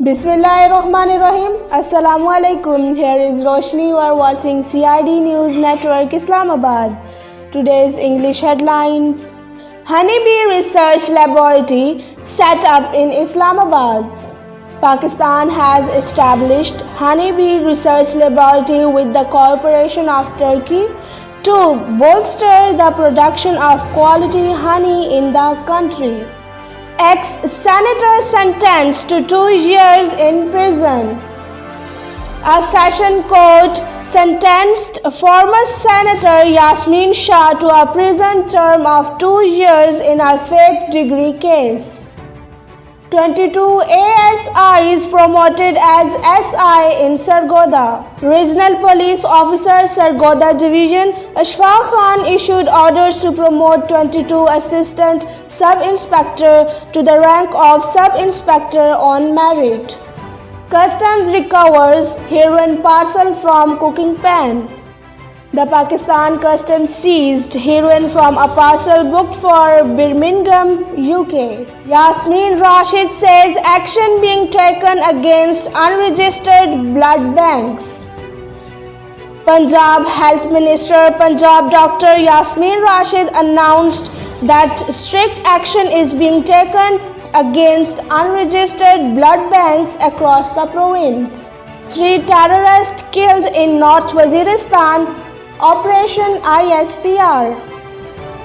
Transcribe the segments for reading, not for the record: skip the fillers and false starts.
Bismillahirrahmanirrahim. Assalamu alaikum. Here is Roshni. You are watching CID News Network Islamabad. Today's English headlines. Honeybee Research Laboratory set up in Islamabad. Pakistan has established Honeybee Research Laboratory with the cooperation of Turkey to bolster the production of quality honey in the country. Ex-senator sentenced to 2 years in prison. A session court sentenced former Senator Yasmin Shah to a prison term of 2 years in a fake degree case. 22 ASIs promoted as SI in Sargodha. Regional Police Officer Sargodha Division Ashfaq Khan issued orders to promote 22 Assistant Sub-Inspector to the rank of Sub-Inspector on merit. Customs recovers heroin parcel from cooking pan. The Pakistan Customs seized heroin from a parcel booked for Birmingham, UK. Yasmin Rashid says action being taken against unregistered blood banks. Punjab Health Minister Punjab Dr. Yasmin Rashid announced that strict action is being taken against unregistered blood banks across the province. 3 terrorists killed in North Waziristan. Operation ISPR.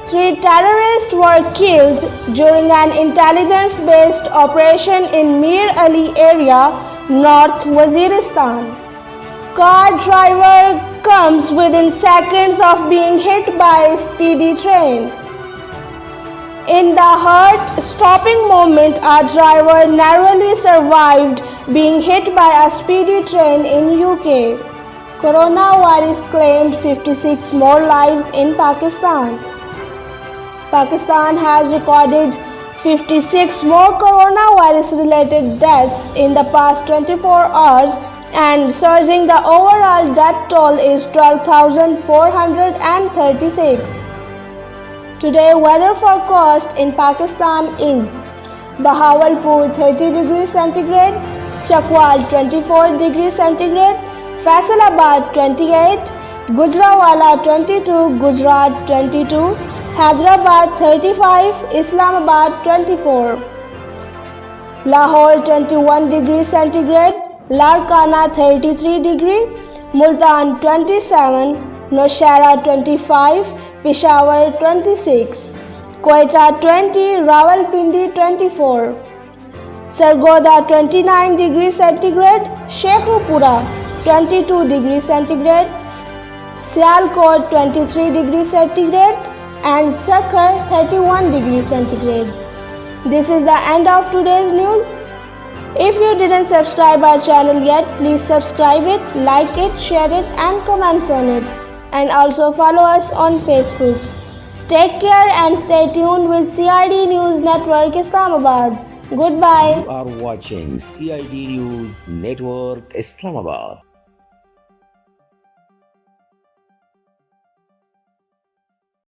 3 terrorists were killed during an intelligence-based operation in Mir Ali area, North Waziristan. Car driver comes within seconds of being hit by speedy train. In the heart-stopping moment, a driver narrowly survived being hit by a speedy train in UK. Coronavirus claimed 56 more lives in Pakistan. Pakistan has recorded 56 more coronavirus-related deaths in the past 24 hours, and surging the overall death toll is 12,436. Today, weather forecast in Pakistan is Bahawalpur 30 degrees centigrade, Chakwal 24 degrees centigrade, Faisalabad 28, Gujranwala 22, Gujarat 22, Hyderabad 35, Islamabad 24, Lahore 21 degrees centigrade, Larkana 33 degree, Multan 27, Nowshera 25, Peshawar 26, Quetta 20, Rawalpindi 24, Sargodha 29 degrees centigrade, Sheikhupura 22 degrees centigrade, Sialkot 23 degrees centigrade, and Sakhar 31 degrees centigrade. This is the end of today's news. If you didn't subscribe our channel yet, please subscribe it, like it, share it, and comment on it. And also follow us on Facebook. Take care and stay tuned with CID News Network Islamabad. Goodbye. You are watching CID News Network Islamabad.